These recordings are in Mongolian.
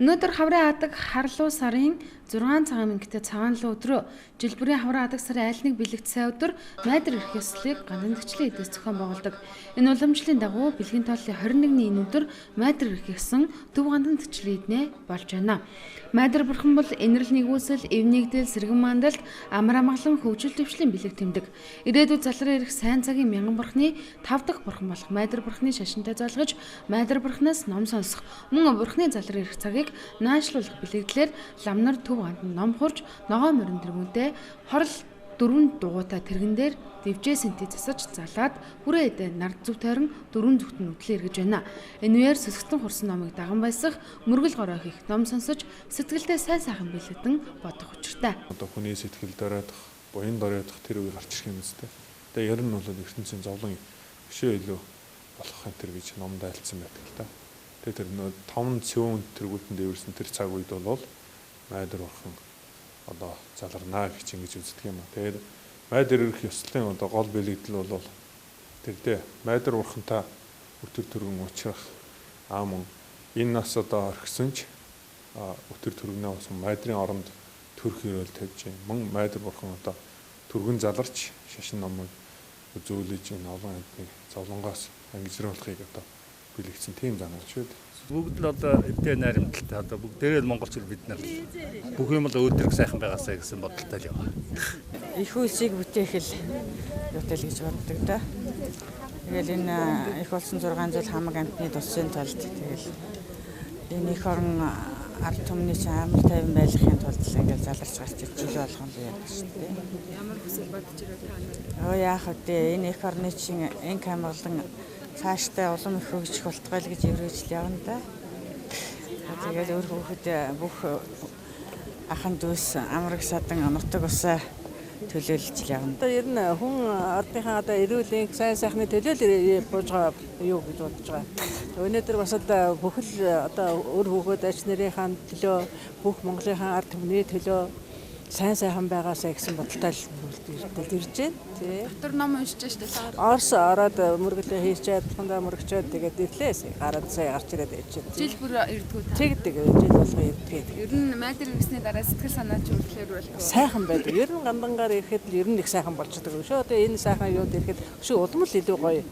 Өнөөдөр хаврын адаг харлуу сарын 6 цагаан мөнгөтэй цагаан луу өдрөө жил бүрийн хаврын адаг сарын айл нэг бэлэгт сая өдөр майдар эрх ёслолыг ганцлагчлан эдээс зохион байгуулдаг. Энэ уламжлалын дагуу бэлгийн тооллын 21-ний энэ өдөр майдар эрх ёсон төв ганцлагчлан эднэ болж байна. Майдар бурхан бол энэрл нэгүсэл, эв нэгдэл, сэргэн мандалд амар амгалан хөгжил төвшлийн бэлэг тэмдэг. Ирээдүйд залран ирэх сайн цагийн мянган бурхны 5 дахь бурхан болох майдар бурхны шашинтай золгож майдар бурхнаас ном сонсох, мөн бурхны залран ирэх цагийг наашлуулах бэлэгдлэр ламнар төв гандан ном хурж ногоо морин дэргүүнтэй хорл дөрвөн дугуйтай тэргэн дээр дэвжээ сэнти засаж залаад хүрээ эдэ нард зүв тойрон дөрвөн зүгт нь үтлээ эргэж байна. Энэ үеэр сөсгтэн хурсан номыг даган байсах, мөргөл гороо хийх, ном сонсож сэтгэлдээ сайн сайхан бэлэгдэн бодох учиртай. Одоо хүний сэтгэл дороодох, буян дороодох тэр үе гарч ирэх юм зү. Тэгээ ер нь бол ертөнцийн зовлон өшөө илүү болох энэ төр гэж номд айлцсан байдаг л да. Тэгээ тэр нөө 5 цөөн тэргүүлтэн дээвэрсэн тэр цаг үед бол майдар бурхан одоо заларнаа гэж ингэж үздэг юм а. Тэгээд майдар эрх ёслолын одоо гол бэлэгдэл бол тэрдээ майдар бурхантай өтөр төргөн уучрах аамн энэ нас одоо орхисон ч өтөр төргнөө бас майдрын оронд төрх хөрөөл тавьж мөн майдар бурхан одоо төргөн заларч шашин номыг зөөлөж энэ олон амьтны зовлонгоос ангижруулахыг одоо бэлэгдсэн тийм занаач шүү дээ. Бүгд л одоо эвтэй найрамдалтай одоо бүгдээрээ монголчууд бид нар бүх юм л өөдрөг сайхан байгаасаа гэсэн бодолтой л яваа. Их үлсийг бүтээх л юутай л гэж боддог да. Тэгэл энэ их болсон 6 жил хамаг амьтны тусын тулд тэгэл энэ их орон ард түмний амар тайван байлгахын тулд ингээл заларч гарч ирж жил болгоно л яах шүү дээ. Ямар хүсэл бодож ирээд яах вэ? Энэ их орны чин энх хамгаалан цааштай улам их хөгжих болтгой л гэж өргөжл явна да. Тэгээд өөр хүүхэд бүх ахын дүүс амраг садан нутаг усаа төлөөлж явна. Одоо ер нь хүн ардынхаа одоо эрүүл сайн сайхны төлөөлөл бууж байгаа юу гэж бодож байгаа. Өнөөдөр бас одоо бүхэл одоо өөр хүүхэд ач нарынхаа төлөө бүх Монголынхаа ард түмний төлөө сайн сайхан байгаасаа гэсэн бодолтой ирж байна. Тий. дотор ном уншиж штэ. Орос ороод мөргөлөө хийчээд тухандаа мөрөгчөөд тэгээд ирлээ. Гараад сая гарч ирээд байж байна. Жил бүр ирдгүү та. Тэгдэг жил болго ирдэг. Ер нь майдар ирсний дараа сэтгэл санаа ч өөрчлөлөөр болов. Сайхан байдаг. Ер нь гандангаар ирэхэд л ер нь их сайхан болж байгаа шүү. Одоо энэ сайхан юуд ирэхэд шүү удам л илүү гоё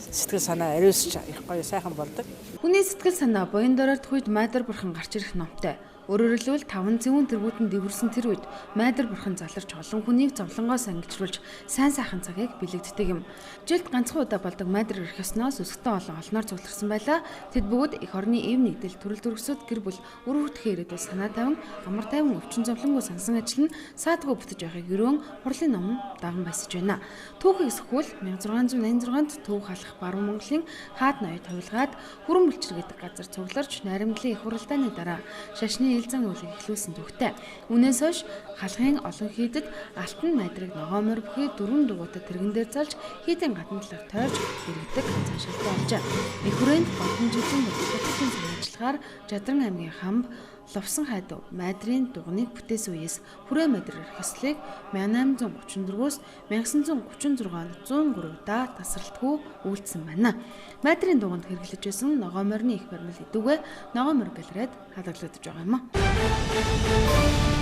сэтгэл санаа ариусч их гоё сайхан болдог. Хүний сэтгэл санаа буян дороодох үед майдар бурхан гарч ирэх номтой. Өөрөөр хэлбэл 5 цэвүүн тэргүүтэн дэвэрсэн тэр үед майдар бурхан заларч олон хүнийг зовлонгоос ангижруулж сайн сайхан цагийг бэлэгддэг юм. Жилд ганцхан удаа болдог майдар эрх ёсноос өсгтэн олон олноор цугларсан байлаа. Тэд бүгд эх орны эв нэгдэл төрөл төрөсөд гэр бүл үр хүртэхийн ирээдүйд санаа тавин амар тайван өвчин зовлонгоо сансан ажил нь саадгүй бүтэж байхыг өрөөн хурлын ном даган байсаж байна. Түүхийг сөхвөл 1686-нд Төв халах баруун Монголын хаад ноёд хувилгаад хүрэн булчир гэдэг газар цугларч найрамдлын их хуралдааны дараа шашны элзэн уулыг эхлүүлсэн түүхтэй. Үүнээс хойш халахын олон хийдэд алтан майдрыг ногоо морь бүхий 4 дугуйтай тэргэн дээр залж хийдийн гадна талаар тойрч иргэдэг цаашаалтай болжээ. Их хүрээнд болон жилийн бодлогын санаачлахаар Жадран аймгийн хамб Ловсон хайдуу майдрын дуганыг бүтээсэн үеэс хүрээ майдар эрх ёслолыг 1834-өөс 1936 онд 103 удаа тасралтгүй үйлдсэн байна. Майдрын дуганд хэрэглэж байсан ногоо морины их баримл идэвгүй ногоо морь галерейд хадгалагдаж байгаа юм а.